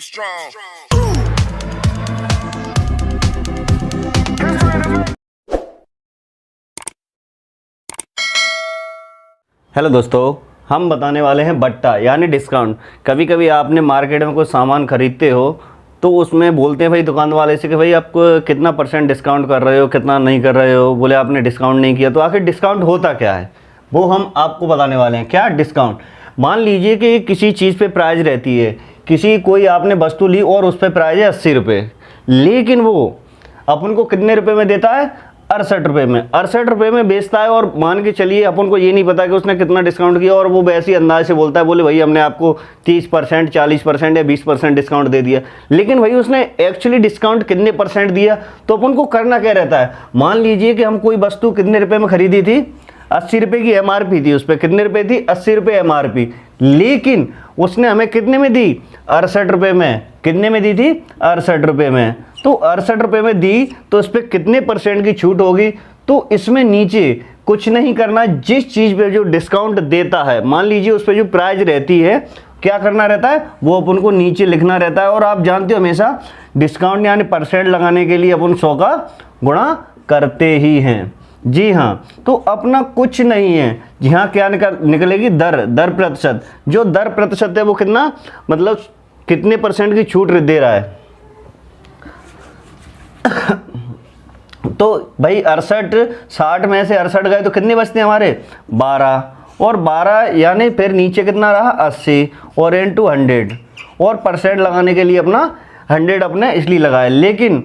be strong. Hello दोस्तों, हम बताने वाले हैं बट्टा यानी डिस्काउंट। कभी कभी आपने मार्केट में कोई सामान खरीदते हो तो उसमें बोलते हैं भाई दुकान वाले से कि भाई आप कितना % डिस्काउंट कर रहे हो, कितना नहीं कर रहे हो। बोले आपने डिस्काउंट नहीं किया। तो आखिर डिस्काउंट होता क्या है वो हम आपको बताने वाले हैं। क्या डिस्काउंट? मान लीजिए कि किसी चीज़ पे प्राइस रहती है, कोई आपने वस्तु ली और उस पर प्राइस है 80 रुपये, लेकिन वो अपन को कितने रुपए में देता है? 68 रुपये में। 68 रुपये में बेचता है और मान के चलिए अपन को ये नहीं पता कि उसने कितना डिस्काउंट किया, और वो वैसे ही अंदाज से बोलता है, बोले भाई हमने आपको 30%, 40% या 20% डिस्काउंट दे दिया। लेकिन भाई उसने एक्चुअली डिस्काउंट कितने % दिया? तो अपन को करना क्या रहता है? मान लीजिए कि हम कोई वस्तु कितने रुपये में खरीदी थी, 80 रुपये की MRP थी, उस पर कितने रुपये थी? 80 रुपये MRP, लेकिन उसने हमें कितने में दी? 68 रुपये में। कितने में दी थी? 68 रुपये में। तो 68 रुपये में दी तो इस पर कितने % की छूट होगी? तो इसमें नीचे कुछ नहीं करना, जिस चीज़ पे जो डिस्काउंट देता है, मान लीजिए उस पर जो प्राइस रहती है, क्या करना रहता है? वो अपन को नीचे लिखना रहता है। और आप जानते हो हमेशा डिस्काउंट यानी % लगाने के लिए अपन 100 का गुणा करते ही हैं। जी हाँ, तो अपना कुछ नहीं है। यहाँ क्या निकलेगी? दर प्रतिशत। जो दर प्रतिशत है वो कितना, मतलब कितने % की छूट दे रहा है। तो भाई 68, 60 में से 68 गए तो कितने बचते हैं हमारे? 12, और 12 यानी फिर नीचे कितना रहा? 80, और इनटू 100, और % लगाने के लिए अपना 100 अपने इसलिए लगाए। लेकिन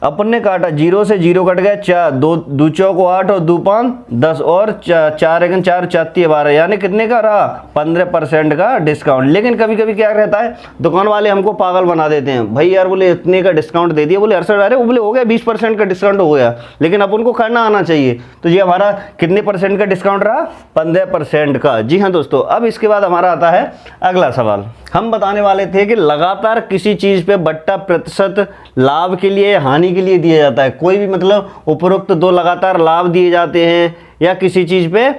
अपन ने काटा, 0 से 0 कट गया, 4, 2 चौको 8 और 2 5 10, और 4 1 4 4 12, यानी कितने का रहा? 15% का डिस्काउंट। लेकिन कभी कभी क्या रहता है, दुकान वाले हमको पागल बना देते हैं। भाई यार बोले इतने का डिस्काउंट दे दिया, बोले 68 आ रहे, बोले हो गया 20% का डिस्काउंट हो गया, लेकिन अपन को करना आना चाहिए। तो ये हमारा कितने % का डिस्काउंट रहा? 15% का। जी हाँ दोस्तों, अब इसके बाद हमारा आता है अगला सवाल। हम बताने वाले थे कि लगातार किसी चीज़ पे बट्टा प्रतिशत लाभ के लिए, हानि के लिए दिया जाता है। कोई भी मतलब उपरोक्त 2 लगातार लाभ दिए जाते हैं या किसी चीज़ पे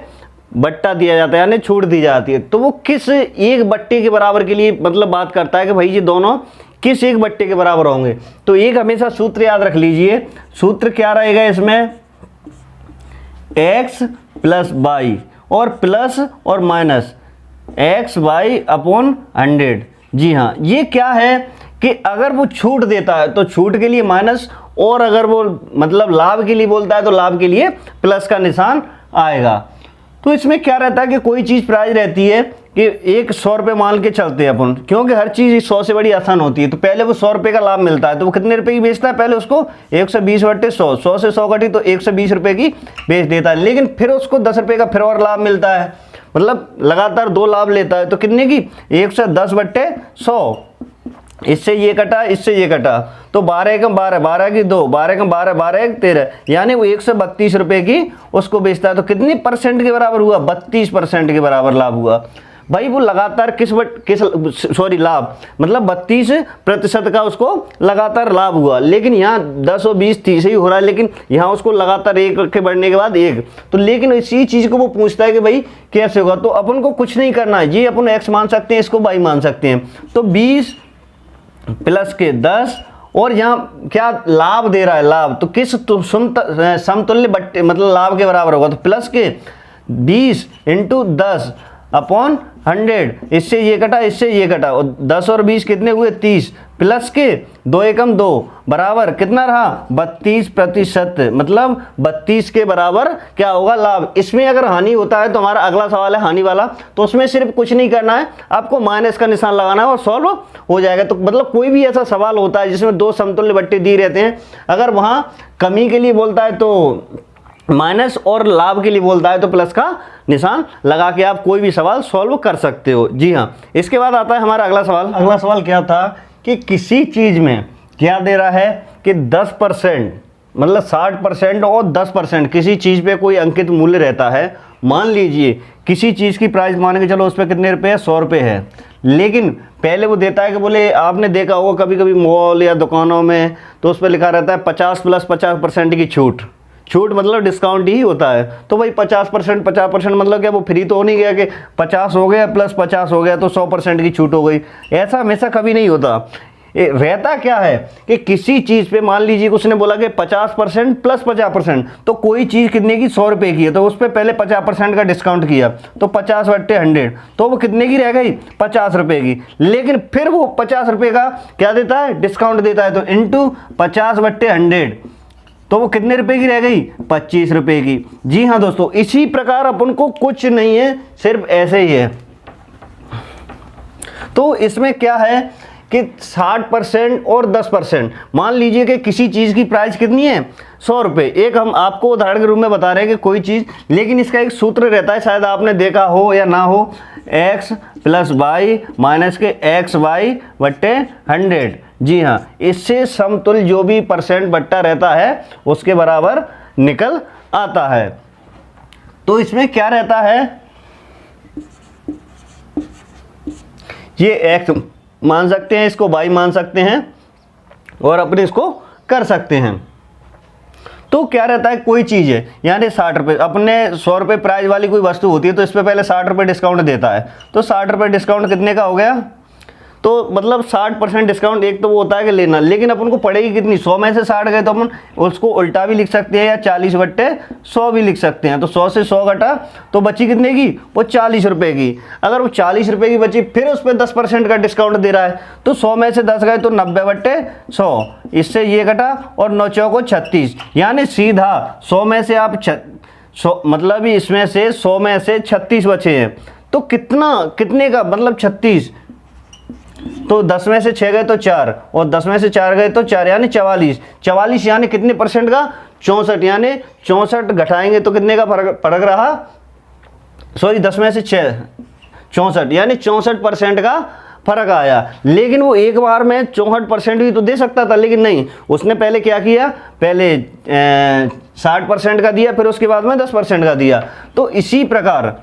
बट्टा दिया जाता है यानी छूट दी जाती है, तो वो किस एक बट्टे के बराबर के लिए मतलब बात करता है कि भाई ये दोनों किस एक बट्टे के बराबर होंगे। तो एक हमेशा सूत्र याद रख लीजिए। सूत्र क्या रहेगा इसमें? x + y, और प्लस और माइनस x/100। जी हाँ, ये क्या है कि अगर वो छूट देता है तो छूट के लिए माइनस, और अगर वो मतलब लाभ के लिए बोलता है तो लाभ के लिए प्लस का निशान आएगा। तो इसमें क्या रहता है कि कोई चीज़ प्राइस रहती है कि एक 100 रुपये मान के चलते हैं अपन, क्योंकि हर चीज़ 100 से बड़ी आसान होती है। तो पहले वो 100 रुपये का लाभ मिलता है, तो वो कितने रुपए की बेचता है? पहले उसको 120/100, 100 से 100 कटी तो 120 रुपये की बेच देता है। लेकिन फिर उसको 10 रुपये का फिर और लाभ मिलता है, मतलब लगातार 2 लाभ लेता है। तो कितने की? 110/100। इससे ये कटा, इससे ये कटा, तो 12 एकम 12, 12 की 2, 12 एकम 12, 12 एक 13, यानी वो 132 रुपये की उसको बेचता है। तो कितनी % के बराबर हुआ? 32% के बराबर लाभ हुआ। भाई वो लगातार लाभ मतलब 32% का उसको लगातार लाभ हुआ। लेकिन यहाँ 10 और 20 30 ही हो रहा है, लेकिन यहाँ उसको लगातार 1 के बढ़ने के बाद 1। तो लेकिन इसी चीज़ को वो पूछता है कि भाई कैसे होगा। तो अपन को कुछ नहीं करना है, ये अपन x मान सकते हैं, इसको y मान सकते हैं। तो 20 प्लस के 10, और यहाँ क्या लाभ दे रहा है? लाभ तो किस समतुल्य बट्टे मतलब लाभ के बराबर होगा? तो प्लस के 20 × 10/100। इससे ये कटा, इससे ये कटा, और 10 और 20 कितने हुए? 30, प्लस के 2 एकम 2 बराबर कितना रहा? 32%, मतलब 32 के बराबर क्या होगा? लाभ। इसमें अगर हानि होता है तो हमारा अगला सवाल है हानि वाला, तो उसमें सिर्फ कुछ नहीं करना है, आपको माइनस का निशान लगाना है और सॉल्व हो जाएगा। तो मतलब कोई भी ऐसा सवाल होता है जिसमें 2 समतुल्य बट्टे दिए रहते हैं, अगर वहाँ कमी के लिए बोलता है तो माइनस, और लाभ के लिए बोलता है तो प्लस का निशान लगा के आप कोई भी सवाल सॉल्व कर सकते हो। जी हाँ, इसके बाद आता है हमारा अगला सवाल। अगला सवाल क्या था कि किसी चीज़ में क्या दे रहा है कि 10% मतलब 60% और 10% किसी चीज़ पे कोई अंकित मूल्य रहता है। मान लीजिए किसी चीज़ की प्राइस मान के चलो उस पर कितने रुपये है? 100 रुपये है, लेकिन पहले वो देता है कि बोले आपने देखा होगा कभी कभी मॉल या दुकानों में, तो उस पर लिखा रहता है 50 + 50% की छूट। छूट मतलब डिस्काउंट ही होता है। तो भाई 50% 50% मतलब क्या वो फ्री तो हो नहीं गया कि 50 हो गया प्लस 50 हो गया तो 100% की छूट हो गई, ऐसा हमेशा कभी नहीं होता। रहता क्या है कि किसी चीज़ पे मान लीजिए उसने बोला कि 50% प्लस 50%, तो कोई चीज़ कितने की 100 रुपये की है तो उस पर पहले 50% का डिस्काउंट किया तो 50/100 तो वो कितने की रह गई 50 रुपये की। लेकिन फिर वो 50 रुपये का क्या देता है डिस्काउंट देता है, तो इंटू 50/100 तो वो कितने रुपए की रह गई 25 रुपये की। जी हाँ दोस्तों, इसी प्रकार अपन को कुछ नहीं है, सिर्फ ऐसे ही है। तो इसमें क्या है कि 60% और 10%, मान लीजिए कि किसी चीज़ की प्राइस कितनी है 100 रुपये। एक हम आपको उदाहरण के रूप में बता रहे हैं कि कोई चीज़, लेकिन इसका एक सूत्र रहता है, शायद आपने देखा हो या ना हो, x + y माइनस के xy/100। जी हाँ, इससे समतुल्य जो भी परसेंट बट्टा रहता है उसके बराबर निकल आता है। तो इसमें क्या रहता है, ये x मान सकते हैं, इसको y मान सकते हैं और अपने इसको कर सकते हैं। तो क्या रहता है, कोई चीज़ है यानी 60 रुपये, अपने 100 रुपये प्राइस वाली कोई वस्तु होती है तो इस पर पहले 60 रुपये डिस्काउंट देता है, तो 60 रुपये डिस्काउंट कितने का हो गया, तो मतलब 60% डिस्काउंट। एक तो वो होता है कि लेना, लेकिन अपन को पड़ेगी कितनी 100 में से 60 गए तो अपन उसको उल्टा भी लिख सकते हैं या 40/100 भी लिख सकते हैं। तो 100 से 100 घटा तो बची कितने की, वो 40 रुपये की। अगर वो 40 रुपये की बची, फिर उस पर 10% का डिस्काउंट दे रहा है, तो 100 में से 10 गए तो 90/100, इससे ये घटा और 9 चौको 36, यानी सीधा 100 में से आप 100 मतलब इसमें से 100 में से 36 बचे हैं, तो कितने का मतलब 36, तो 10 में से 6 गए तो 4 और 10 में से 4 गए तो 4 यानी 44 यानी कितने परसेंट का 64, यानी 64 घटाएंगे तो कितने का फर्क रहा, सॉरी 10 में से 6 64 यानी 64% का फर्क आया। लेकिन वो एक बार में 64% भी तो दे सकता था, लेकिन नहीं, उसने पहले क्या किया, पहले 60% का दिया, फिर उसके बाद में 10% का दिया। तो इसी प्रकार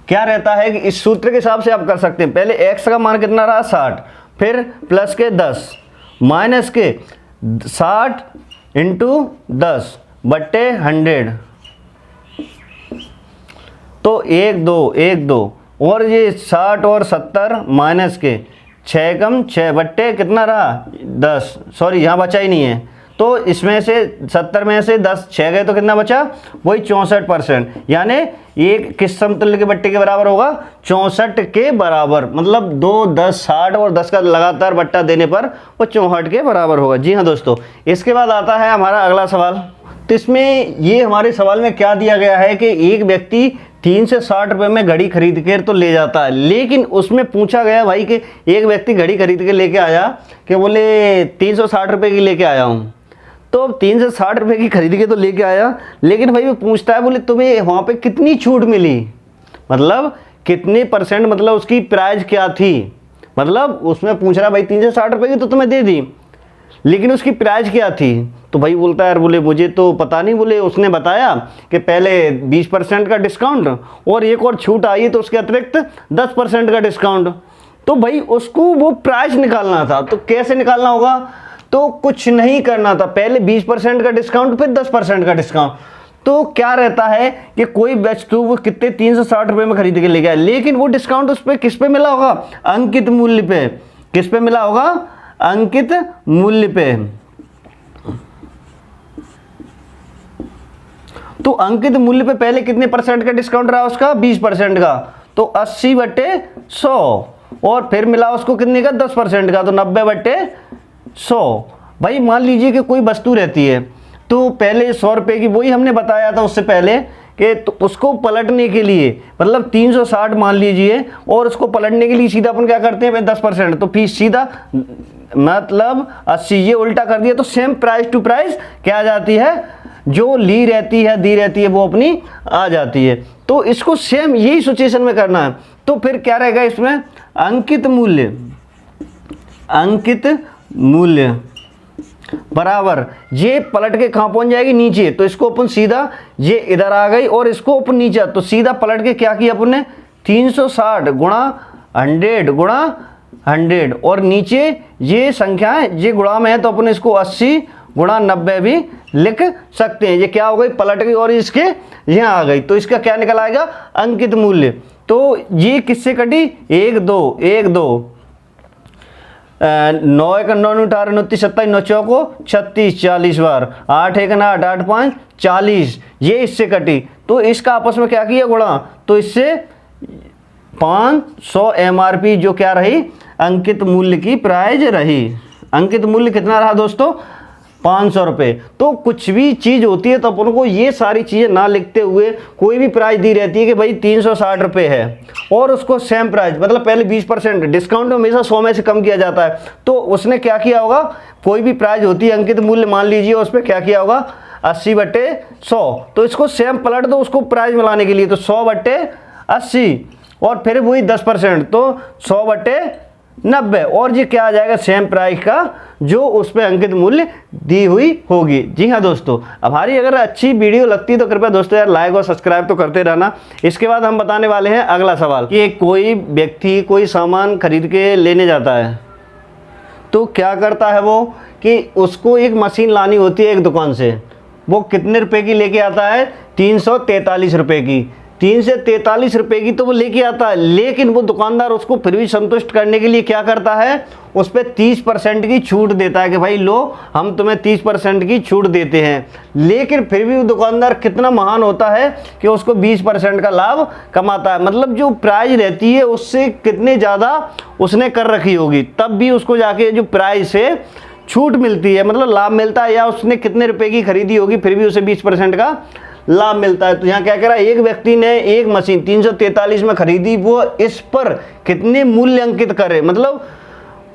क्या रहता है कि इस सूत्र के हिसाब से आप कर सकते हैं, पहले x का मान कितना रहा 60, फिर प्लस के 10 माइनस के 60 × 10/100, तो 1 2 और ये 60 और 70 माइनस के 6 कम 6 बट्टे कितना रहा 10, सॉरी यहाँ बचा ही नहीं है, तो इसमें से 70 में से 10 6 गए तो कितना बचा, वही 64%, यानी एक किस समतुल्य के बट्टे के बराबर होगा 64 के बराबर, मतलब 2 10 60 और 10 का लगातार बट्टा देने पर वो 64 के बराबर होगा। जी हाँ दोस्तों, इसके बाद आता है हमारा अगला सवाल। तो इसमें ये हमारे सवाल में क्या दिया गया है कि एक व्यक्ति 3 से 60 रुपये में घड़ी खरीद कर तो ले जाता है, लेकिन उसमें पूछा गया भाई कि एक व्यक्ति घड़ी खरीद के लेके आया कि बोले 360 रुपये की लेके आया हूँ, तो 3 से 60 रुपये की खरीद के तो लेके आया, लेकिन भाई वो पूछता है बोले तुम्हें वहाँ पे कितनी छूट मिली, मतलब कितने परसेंट, मतलब उसकी प्राइस क्या थी, मतलब उसमें पूछ रहा भाई 3 से 60 रुपये की तो तुम्हें दे दी, लेकिन उसकी प्राइस क्या थी। तो भाई बोलता है यार बोले मुझे तो पता नहीं, बोले उसने बताया कि पहले 20% का डिस्काउंट और एक और छूट आई है तो उसके अतिरिक्त 10% का डिस्काउंट। तो भाई उसको वो प्राइस निकालना था, तो कैसे निकालना होगा, तो कुछ नहीं करना था, पहले 20% का डिस्काउंट फिर 10% का डिस्काउंट। तो क्या रहता है कि कोई वस्तु वो कितने 360 रुपये में खरीद के ले गया, लेकिन वो डिस्काउंट उस पर किस पे मिला होगा, अंकित मूल्य पे। किस पे मिला होगा, अंकित मूल्य पे। तो अंकित मूल्य पे पहले कितने परसेंट का डिस्काउंट रहा उसका, 20% का, तो 80/100, और फिर मिला उसको कितने का 10% का, तो 90/100। भाई मान लीजिए कि कोई वस्तु रहती है, तो पहले 100 रुपये की, वही हमने बताया था उससे पहले कि तो उसको पलटने के लिए, मतलब 360 मान लीजिए, और उसको पलटने के लिए सीधा अपन क्या करते हैं 10%, तो फिर सीधा मतलब 80, ये उल्टा कर दिया तो सेम प्राइस टू प्राइस क्या आ जाती है, जो ली रहती है दी रहती है वो अपनी आ जाती है। तो इसको सेम यही सिचुएशन में करना है। तो फिर क्या रहेगा इसमें, अंकित मूल्य, अंकित मूल्य बराबर, ये पलट के कहाँ पहुंच जाएगी, नीचे, तो इसको अपन सीधा, ये इधर आ गई और इसको अपन नीचे, तो सीधा पलट के क्या किया अपन ने 360 गुणा 100 गुणा 100, और नीचे ये संख्या है ये गुणा में है तो अपन इसको 80 गुणा 90 भी लिख सकते हैं। ये क्या हो गई, पलट गई और इसके यहाँ आ गई, तो इसका क्या निकल आएगा, अंकित मूल्य। तो ये किससे कटी, 1 2 1 2 9 1 9 18 29 27 9 चौको 36 40 बार, 8 1 8 8 5 40, ये इससे कटी। तो इसका आपस में क्या किया, गुणा, तो इससे 500 MRP जो क्या रही, अंकित मूल्य की प्राइज रही। अंकित मूल्य कितना रहा दोस्तों, 500 रुपये। तो कुछ भी चीज़ होती है तो अपन को ये सारी चीज़ें ना लिखते हुए, कोई भी प्राइस दी रहती है कि भाई 360 रुपये है और उसको सेम प्राइस, मतलब पहले 20% डिस्काउंट हमेशा 100 में से कम किया जाता है। तो उसने क्या किया होगा, कोई भी प्राइस होती है अंकित मूल्य मान लीजिए, उस पर क्या किया होगा 80/100, तो इसको सेम पलट दो उसको प्राइस मिलाने के लिए, तो 100/80 और फिर वही 10%, तो 100/90 और ये क्या आ जाएगा, सेम प्राइस का जो उस पर अंकित मूल्य दी हुई होगी। जी हाँ दोस्तों, हमारी अगर अच्छी वीडियो लगती है तो कृपया दोस्तों यार लाइक और सब्सक्राइब तो करते रहना। इसके बाद हम बताने वाले हैं अगला सवाल कि कोई व्यक्ति कोई सामान खरीद के लेने जाता है तो क्या करता है वो, कि उसको एक मशीन लानी होती है एक दुकान से, वो कितने रुपए की लेके आता है, 343 रुपये की, 343 रुपये की तो वो लेके आता है। लेकिन वो दुकानदार उसको फिर भी संतुष्ट करने के लिए क्या करता है, उस पर 30% की छूट देता है कि भाई लो हम तुम्हें 30% की छूट देते हैं। लेकिन फिर भी वो दुकानदार कितना महान होता है कि उसको 20% का लाभ कमाता है, मतलब जो प्राइस रहती है उससे कितने ज़्यादा उसने कर रखी होगी, तब भी उसको जाके जो प्राइस है छूट मिलती है, मतलब लाभ मिलता है, या उसने कितने रुपए की खरीदी होगी फिर भी उसे 20% का लाभ मिलता है। तो यहाँ क्या कह रहा है, एक व्यक्ति ने एक मशीन 343 में खरीदी, वो इस पर कितने मूल्य अंकित करे, मतलब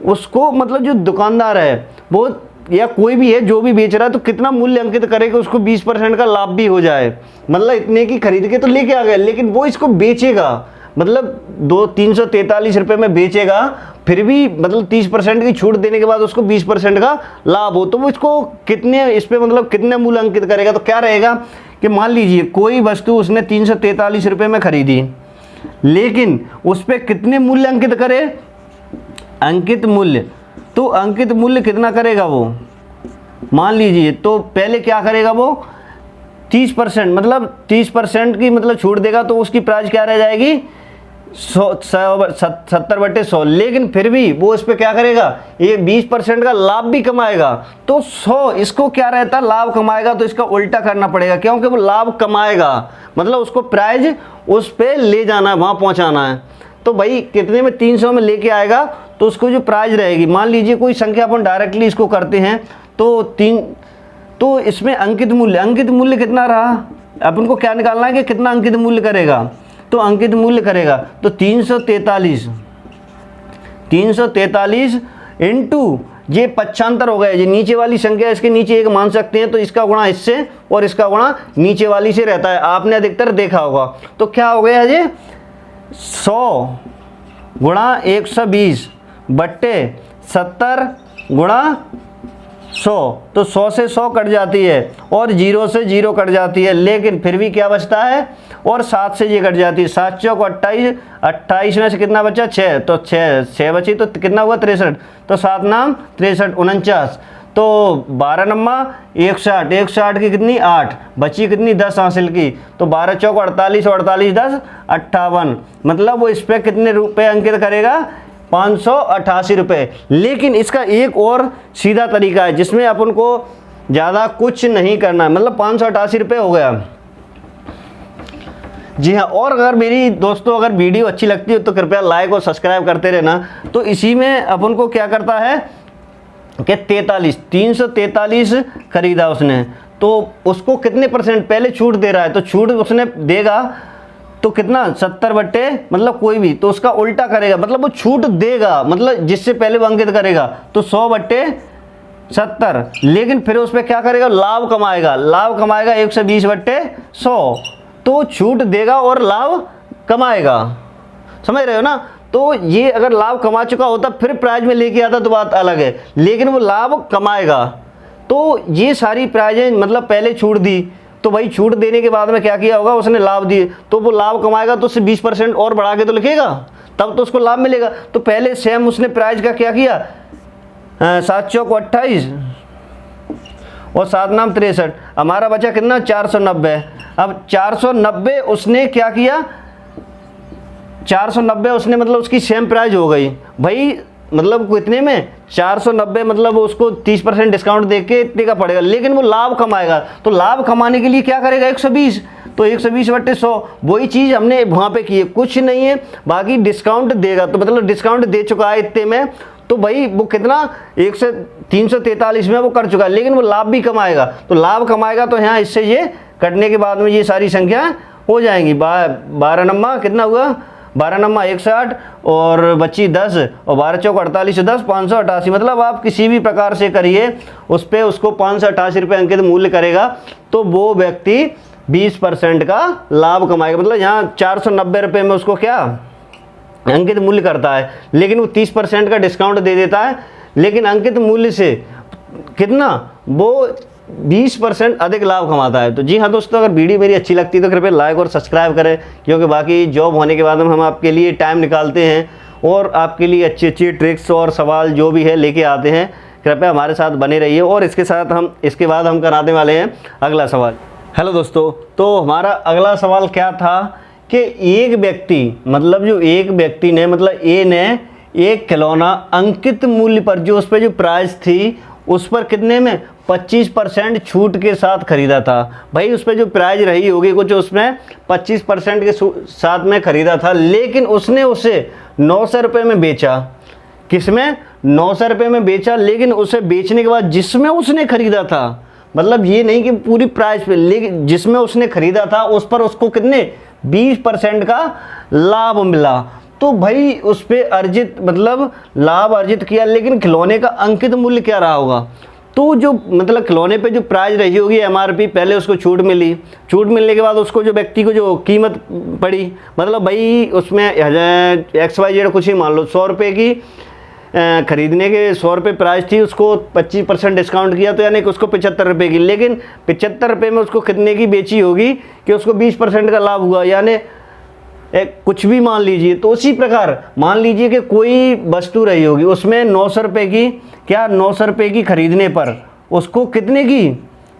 उसको, मतलब जो दुकानदार है वो या कोई भी है जो भी बेच रहा है तो कितना मूल्य अंकित करे कि उसको 20% का लाभ भी हो जाए। मतलब इतने की खरीद के तो लेके आ गए, लेकिन वो इसको बेचेगा, मतलब 343 रुपये में बेचेगा, फिर भी मतलब 30% की छूट देने के बाद उसको 20% का लाभ हो, तो वो इसको कितने, इस पर मतलब कितने मूल्य अंकित करेगा। तो क्या रहेगा कि मान लीजिए कोई वस्तु उसने 343 रुपये में खरीदी, लेकिन उस पर कितने मूल्य अंकित करे, अंकित मूल्य, तो अंकित मूल्य कितना करेगा वो, मान लीजिए तो पहले क्या करेगा वो 30%, मतलब 30% की मतलब छूट देगा, तो उसकी प्राइस क्या रह जाएगी 70/100। लेकिन फिर भी वो इस पर क्या करेगा, ये 20% का लाभ भी कमाएगा, तो 100 इसको क्या रहता है, लाभ कमाएगा, तो इसका उल्टा करना पड़ेगा, क्योंकि वो लाभ कमाएगा, मतलब उसको प्राइस उस पर ले जाना है, वहाँ पहुँचाना है। तो भाई कितने में, 300 में लेके आएगा, तो उसको जो प्राइस रहेगी, मान लीजिए कोई संख्या अपन डायरेक्टली इसको करते हैं तो इसमें अंकित मूल्य कितना रहा, अपन को क्या निकालना है कि कितना अंकित मूल्य करेगा, तो अंकित मूल्य करेगा तो 343 इंटू ये 95 हो गया, ये नीचे वाली संख्या इसके नीचे एक मान सकते हैं, तो इसका गुणा इससे और इसका गुणा नीचे वाली से रहता है, आपने अधिकतर देखा होगा। तो क्या हो गया ये 100 गुणा 120/70 गुणा 100, तो 100 से 100 कट जाती है और 0 से 0 कट जाती है, लेकिन फिर भी क्या बचता है, और 7 से ये कट जाती है, 7 चौक 28, 28 में से कितना बचा 6, तो 6 बची, तो कितना हुआ 63, तो 7 नाम 63 49, तो 12 नम्मा 160, 160 की कितनी 8 बची, कितनी 10 हासिल की, तो 12 चौक 48, 48 10 58, मतलब वो इस पर कितने रुपए अंकित करेगा 588 रुपये। लेकिन इसका एक और सीधा तरीका है जिसमें अपन को ज़्यादा कुछ नहीं करना है, मतलब 588 रुपये हो गया। जी हाँ, और अगर मेरी दोस्तों अगर वीडियो अच्छी लगती है तो कृपया लाइक और सब्सक्राइब करते रहना। तो इसी में अपन को क्या करता है कि 343 खरीदा उसने, तो उसको कितने % पहले छूट दे रहा है, तो छूट उसने देगा तो कितना 70 मतलब कोई भी, तो उसका उल्टा करेगा, मतलब वो छूट देगा, मतलब जिससे पहले वो अंकित करेगा, तो 100/70, लेकिन फिर उस पर क्या करेगा, लाभ कमाएगा 120/100, तो छूट देगा और लाभ कमाएगा, समझ रहे हो ना। तो ये अगर लाभ कमा चुका होता फिर प्राइज में लेके आता तो बात अलग है, लेकिन वो लाभ कमाएगा। तो ये सारी प्राइजें मतलब पहले छूट दी, तो भाई छूट देने के बाद में क्या किया होगा, उसने लाभ दिए, तो वो लाभ कमाएगा तो उससे 20% और बढ़ा के तो लिखेगा, तब तो उसको लाभ मिलेगा। तो पहले सेम उसने प्राइज का क्या किया, 7 चौक 28, और 7 नाम 63, हमारा बचा कितना 490। अब 490 उसने क्या किया, 490 उसने मतलब उसकी सेम प्राइस हो गई भाई, मतलब कितने में 490, मतलब उसको 30% डिस्काउंट देके इतने का पड़ेगा, लेकिन वो लाभ कमाएगा। तो लाभ कमाने के लिए क्या करेगा 120, तो 120/100 वही चीज़ हमने वहाँ पे की है, कुछ नहीं है, बाकी डिस्काउंट देगा। तो मतलब डिस्काउंट दे चुका है इतने में, तो भाई वो कितना 1 से 343 में वो कर चुका है, लेकिन वो लाभ भी कमाएगा। तो लाभ कमाएगा तो यहाँ इससे ये कटने के बाद में ये सारी संख्या हो जाएंगी। 12 नम्मा कितना हुआ, 12 नम्मा 160 और बच्ची 10 और 12 चौक 48, 10 588। मतलब आप किसी भी प्रकार से करिए उस पर उसको 588 रुपये अंकित मूल्य करेगा, तो वो व्यक्ति 20% का लाभ कमाएगा। मतलब यहाँ 490 रुपये में उसको क्या अंकित मूल्य करता है, लेकिन वो 30% का डिस्काउंट दे देता है, लेकिन अंकित मूल्य से कितना वो 20% अधिक लाभ कमाता है। तो जी हाँ दोस्तों, अगर वीडियो मेरी अच्छी लगती है तो कृपया लाइक और सब्सक्राइब करें, क्योंकि बाकी जॉब होने के बाद हम आपके लिए टाइम निकालते हैं और आपके लिए अच्छी अच्छी ट्रिक्स और सवाल जो भी है लेके आते हैं। कृपया हमारे साथ बने रहिए। और इसके बाद हम कराने वाले हैं अगला सवाल। हेलो दोस्तों, तो हमारा अगला सवाल क्या था कि एक व्यक्ति, मतलब जो एक व्यक्ति ने, मतलब ए ने एक खिलौना अंकित मूल्य पर, जो उस पर जो प्राइस थी उस पर कितने में 25% छूट के साथ खरीदा था। भाई उस पर जो प्राइस रही होगी कुछ, उसमें 25% के साथ में खरीदा था, लेकिन उसने उसे 900 रुपये में बेचा। किसमें 900 रुपये में बेचा, लेकिन उसे बेचने के बाद जिसमें उसने खरीदा था, मतलब ये नहीं कि पूरी प्राइस पे, लेकिन जिसमें उसने खरीदा था उस पर उसको कितने 20% का लाभ मिला। तो भाई उस पर अर्जित, मतलब लाभ अर्जित किया, लेकिन खिलौने का अंकित मूल्य क्या रहा होगा। तो जो मतलब खिलौने पे जो प्राइस रही होगी MRP, पहले उसको छूट मिली, छूट मिलने के बाद उसको जो व्यक्ति को जो कीमत पड़ी, मतलब भाई उसमें XYZ कुछ ही मान लो 100 रुपये की खरीदने के 100 रुपये प्राइस थी, उसको 25% डिस्काउंट किया, तो यानी कि उसको 75 रुपये की, लेकिन 75 रुपये में उसको कितने की बेची होगी कि उसको 20% का लाभ हुआ, यानी कुछ भी मान लीजिए। तो उसी प्रकार मान लीजिए कि कोई वस्तु रही होगी, उसमें 900 रुपये की, क्या 900 रुपये की खरीदने पर उसको कितने की,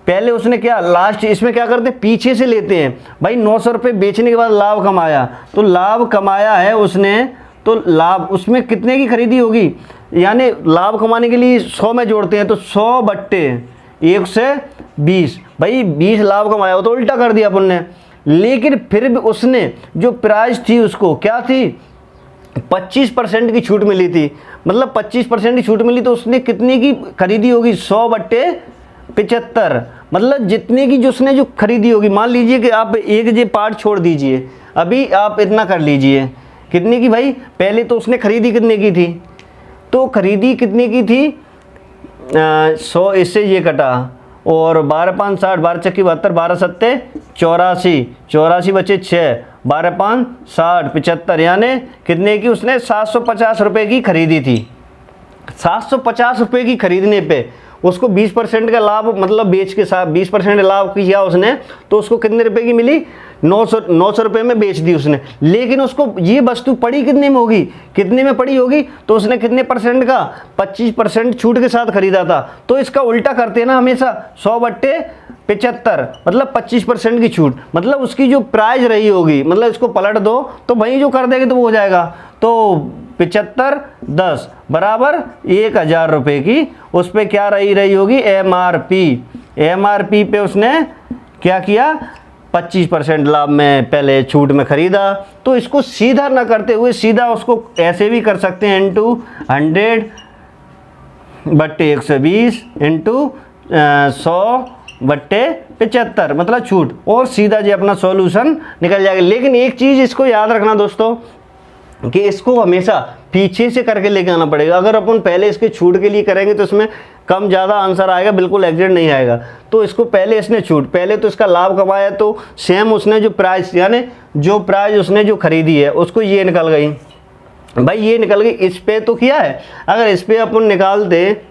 पहले उसने क्या लास्ट, इसमें क्या करते हैं पीछे से लेते हैं। भाई 900 रुपये बेचने के बाद लाभ कमाया, तो लाभ कमाया है उसने, तो लाभ उसमें कितने की खरीदी होगी, यानी लाभ कमाने के लिए 100 में जोड़ते हैं, तो 100/1 से 20, भाई 20 लाभ कमाया, तो उल्टा कर दिया अपन ने। लेकिन फिर भी उसने जो प्राइस थी उसको क्या थी 25% की छूट मिली थी, मतलब 25% की छूट मिली, तो उसने कितने की खरीदी होगी 100/75, मतलब जितने की जो उसने जो खरीदी होगी। मान लीजिए कि आप एक ये पार्ट छोड़ दीजिए, अभी आप इतना कर लीजिए, कितने की भाई, पहले तो उसने खरीदी कितने की थी, तो खरीदी कितने की थी 100, इससे ये कटा, और 12 5 60, 12 चक्की 72, 12 सत्ते 84, 84 बचे 6, 12 5 60, 75, यानी कितने की उसने 750 रुपये की खरीदी थी। 750 रुपये की खरीदने पे उसको 20% का लाभ, मतलब बेच के साथ 20% लाभ किया उसने, तो उसको कितने रुपए की मिली 900 रुपये में बेच दी उसने। लेकिन उसको ये वस्तु पड़ी कितने में होगी, कितने में पड़ी होगी, तो उसने कितने परसेंट का 25% छूट के साथ खरीदा था। तो इसका उल्टा करते हैं ना हमेशा, 100/75, मतलब 25% की छूट, मतलब उसकी जो प्राइस रही होगी, मतलब इसको पलट दो तो वही जो कर देंगे तो वो हो जाएगा। तो 75 10 बराबर 1000 रुपये की उस पर क्या रही होगी MRP पे उसने क्या किया 25% लाभ में पहले छूट में खरीदा। तो इसको सीधा ना करते हुए सीधा उसको ऐसे भी कर सकते हैं, इंटू 100/120 इंटू 100/75, मतलब छूट, और सीधा जी अपना सॉल्यूशन निकल जाएगा। लेकिन एक चीज़ इसको याद रखना दोस्तों कि इसको हमेशा पीछे से करके लेके आना पड़ेगा। अगर अपन पहले इसके छूट के लिए करेंगे तो इसमें कम ज़्यादा आंसर आएगा, बिल्कुल एग्जैक्ट नहीं आएगा। तो इसको पहले इसने छूट, पहले तो इसका लाभ कमाया, तो सेम उसने जो प्राइस, यानी जो प्राइस उसने जो खरीदी है उसको ये निकल गई, भाई ये निकल गई, इस पे तो किया है। अगर इस पे अपन निकालते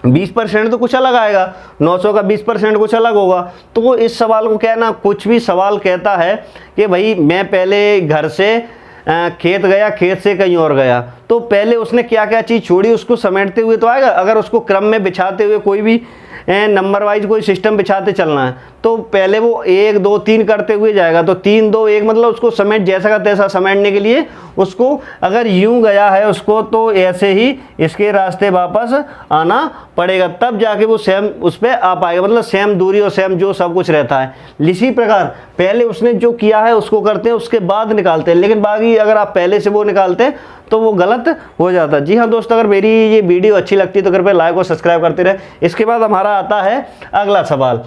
20% तो कुछ अलग आएगा, 900 का 20% कुछ अलग होगा। तो इस सवाल को क्या है ना, कुछ भी सवाल कहता है कि भाई मैं पहले घर से खेत गया, खेत से कहीं और गया, तो पहले उसने क्या क्या चीज़ छोड़ी उसको समेटते हुए तो आएगा। अगर उसको क्रम में बिछाते हुए कोई भी नंबर वाइज कोई सिस्टम बिछाते चलना है तो पहले वो 1 2 3 करते हुए जाएगा, तो 3 2 1 मतलब उसको समेट जैसा का तैसा समेटने के लिए उसको अगर यूं गया है उसको तो ऐसे ही इसके रास्ते वापस आना पड़ेगा, तब जाके वो सेम उस पर आ पाएगा, मतलब सेम दूरी और सेम जो सब कुछ रहता है। इसी प्रकार पहले उसने जो किया है उसको करते हैं, उसके बाद निकालते हैं, लेकिन बाकी अगर आप पहले से वो निकालते हैं तो वो गलत हो जाता है। जी हाँ दोस्तों, अगर मेरी ये वीडियो अच्छी लगती है तो कृपया लाइक और सब्सक्राइब करते रहे। इसके बाद हमारा आता है अगला सवाल।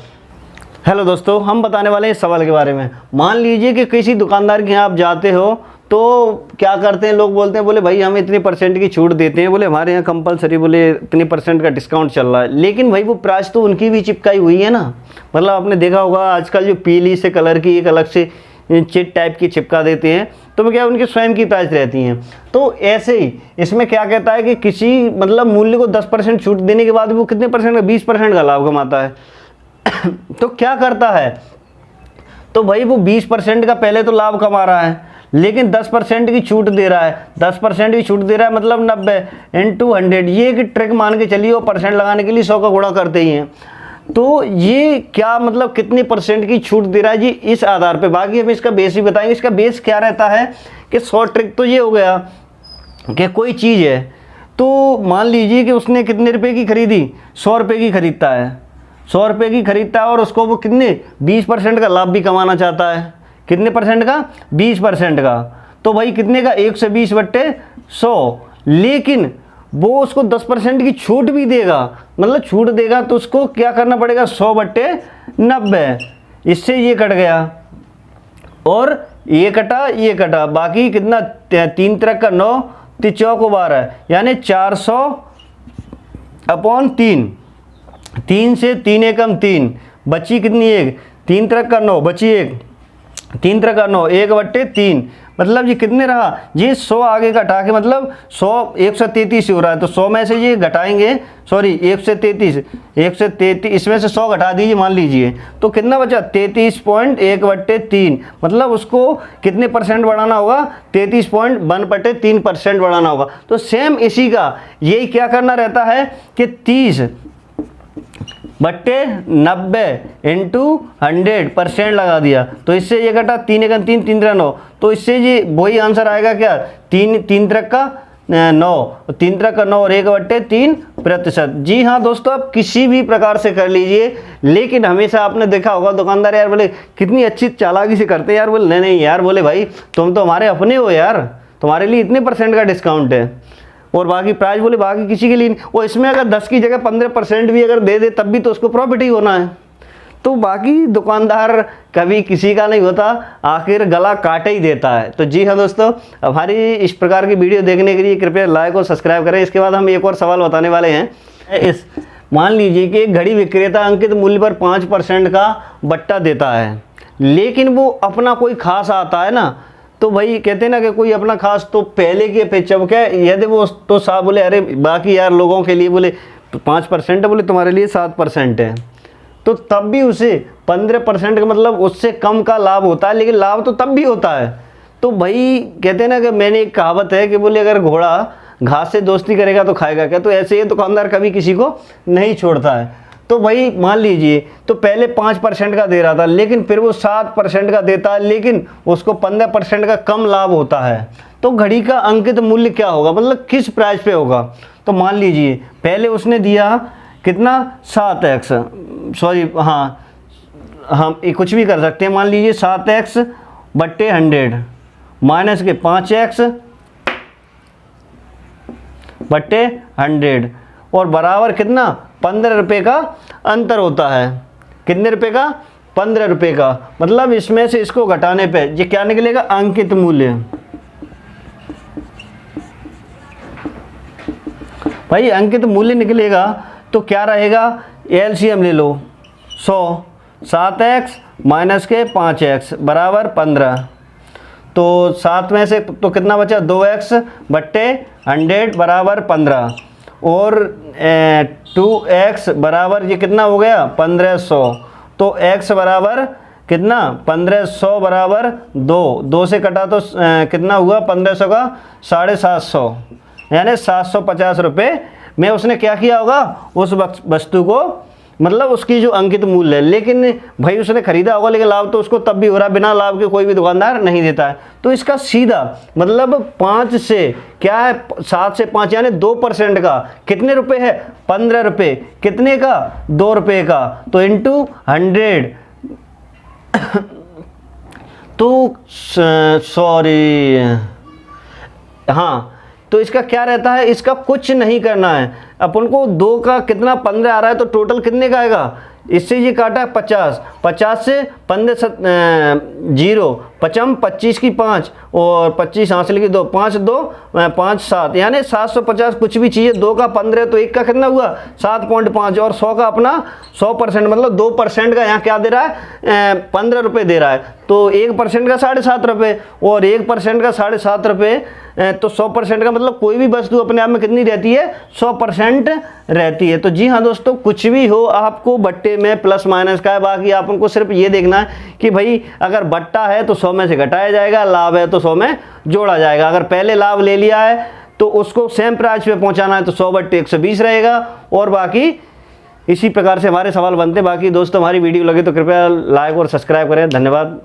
हेलो दोस्तों, हम बताने वाले हैं इस सवाल के बारे में। मान लीजिए कि किसी दुकानदार के यहाँ आप जाते हो तो क्या करते हैं लोग, बोलते हैं बोले भाई हम इतनी % की छूट देते हैं, बोले हमारे यहाँ कंपलसरी, बोले इतनी % का डिस्काउंट चल रहा है, लेकिन भाई वो प्राइस तो उनकी भी चिपकाई हुई है ना। मतलब आपने देखा होगा आजकल जो पीली से कलर की एक अलग से चिट टाइप की चिपका देते हैं, तो वो क्या उनकी स्वयं की प्राइस रहती हैं। तो ऐसे ही इसमें क्या कहता है कि किसी मतलब मूल्य को 10% छूट देने के बाद वो कितने % का 20% का लाभ कमाता है। तो क्या करता है, तो भाई वो 20% का पहले तो लाभ कमा रहा है, लेकिन 10% की छूट दे रहा है। 10% की छूट दे रहा है मतलब 90 × 100, ये एक ट्रिक मान के चलिए, वो % लगाने के लिए 100 का गुणा करते ही हैं। तो ये क्या मतलब कितनी % की छूट दे रहा है जी, इस आधार पे। बाकी हम इसका बेस ही बताएंगे। इसका बेस क्या रहता है कि शॉर्ट ट्रिक तो ये हो गया कि कोई चीज़ है तो मान लीजिए कि उसने कितने रुपए की खरीदी, 100 रुपये की खरीदता है, 100 रुपये की खरीदता है और उसको वो कितने 20% का लाभ भी कमाना चाहता है। कितने % का? 20% का। तो भाई कितने का? 120/100, लेकिन वो उसको 10% की छूट भी देगा, मतलब छूट देगा तो उसको क्या करना पड़ेगा? 100/90। इससे ये कट गया और ये कटा, बाकी कितना? 3 × 9 = 12, यानी 400/3। 3 से 3 एकम 3, बची कितनी? 1। 3 × 9 बची 1, 3 × 9 1/3, मतलब ये कितने रहा? ये 100 आगे घटा के मतलब 100 133 हो रहा है, तो 100 में से ये घटाएंगे, सॉरी 133 इसमें से 100 घटा दीजिए मान लीजिए, तो कितना बचा? 33.1/3, मतलब उसको कितने % बढ़ाना होगा? 33.1/3% बढ़ाना होगा। तो सेम इसी का यही क्या करना रहता है कि 30/90 × 100% लगा दिया, तो इससे ये घटा 3 एकम 3, 3 × 9, तो इससे ये वही आंसर आएगा क्या? 3 × 9, 3 × 9 और 1/3%। जी हाँ दोस्तों, आप किसी भी प्रकार से कर लीजिए, लेकिन हमेशा आपने देखा होगा दुकानदार यार बोले कितनी अच्छी चालाकी से करते हैं यार, बोले नहीं नहीं यार, बोले भाई तुम तो हमारे अपने हो यार, तुम्हारे लिए इतने % का डिस्काउंट है और बाकी प्राइस बोले बाकी किसी के लिए नहीं। और इसमें अगर 10 की जगह 15% भी अगर दे दे तब भी तो उसको प्रॉफिट ही होना है। तो बाकी दुकानदार कभी किसी का नहीं होता, आखिर गला काटे ही देता है। तो जी हाँ दोस्तों, हमारी इस प्रकार की वीडियो देखने के लिए कृपया लाइक और सब्सक्राइब करें। इसके बाद हम एक और सवाल बताने वाले हैं। मान लीजिए कि एक घड़ी विक्रेता अंकित मूल्य पर 5% का बट्टा देता है, लेकिन वो अपना कोई खास आता है ना, तो भाई कहते हैं ना कि कोई अपना खास, तो पहले की अपेक्षा वो क्या यदि वो तो साहब बोले अरे बाकी यार लोगों के लिए बोले 5% है, बोले तुम्हारे लिए 7% है, तो तब भी उसे 15% का मतलब उससे कम का लाभ होता है, लेकिन लाभ तो तब भी होता है। तो भाई कहते हैं ना कि मैंने एक कहावत है कि बोले अगर घोड़ा घास से दोस्ती करेगा तो खाएगा क्या, तो ऐसे ही दुकानदार कभी किसी को नहीं छोड़ता है। तो भाई मान लीजिए तो पहले 5% का दे रहा था, लेकिन फिर वो 7% का देता है, लेकिन उसको 15% का कम लाभ होता है। तो घड़ी का अंकित मूल्य क्या होगा, मतलब किस प्राइस पे होगा? तो मान लीजिए पहले उसने दिया कितना? 7x, सॉरी हाँ हम कुछ भी कर सकते हैं, मान लीजिए 7x/100 माइनस के 5x/100 और बराबर कितना? 15 रुपये का अंतर होता है। कितने रुपए का? 15 रुपये का। मतलब इसमें से इसको घटाने पे ये क्या निकलेगा? अंकित मूल्य। भाई अंकित मूल्य निकलेगा तो क्या रहेगा? एलसीएम ले लो, 100, 7x माइनस के 5x बराबर 15, तो 7 में से तो कितना बचा? 2x/100 बराबर 15 और 2x बराबर ये कितना हो गया? 1500, तो x बराबर कितना? 1500 बराबर 2 से कटा तो कितना हुआ? 1500 का 750, यानी 750 रुपये में उसने क्या किया होगा? उस वस्तु को मतलब उसकी जो अंकित मूल्य है, लेकिन भाई उसने खरीदा होगा लेकिन लाभ तो उसको तब भी हो रहा है, बिना लाभ के कोई भी दुकानदार नहीं देता है। तो इसका सीधा मतलब 5 से क्या है, 7 से 5 यानी 2% का कितने रुपए है, 15 रुपये, कितने का, 2 रुपये का, तो इंटू 100 तो सॉरी हाँ, तो इसका क्या रहता है, इसका कुछ नहीं करना है अपन को। 2 का कितना 15 आ रहा है, तो टोटल कितने का आएगा, इससे ये काटा 50, 50 से 15 0 पचम 25 की 5 और 25 हासिल की 2, 5 2 5 7 यानी 750 कुछ भी चाहिए। 2 का 15 तो 1 का कितना हुआ 7.5 और 100 का अपना 100% मतलब 2% का यहाँ क्या दे रहा है 15 रुपये दे रहा है। तो 1% का 7.5 रुपये और 1% का 7.5 रुपये, तो 100% का मतलब कोई भी वस्तु अपने आप में कितनी रहती है, 100% रहती है। तो जी हाँ दोस्तों, कुछ भी हो आपको बट्टे में प्लस माइनस का है, बाकी आप उनको सिर्फ ये देखना है कि भाई अगर बट्टा है तो 100 में से घटाया जाएगा, लाभ है तो 100 में जोड़ा जाएगा। अगर पहले लाभ ले लिया है तो उसको सेम प्राइस पे पहुंचाना है तो 100/120 रहेगा, और बाकी इसी प्रकार से हमारे सवाल बनते। बाकी दोस्तों हमारी वीडियो लगे तो कृपया लाइक और सब्सक्राइब करें। धन्यवाद।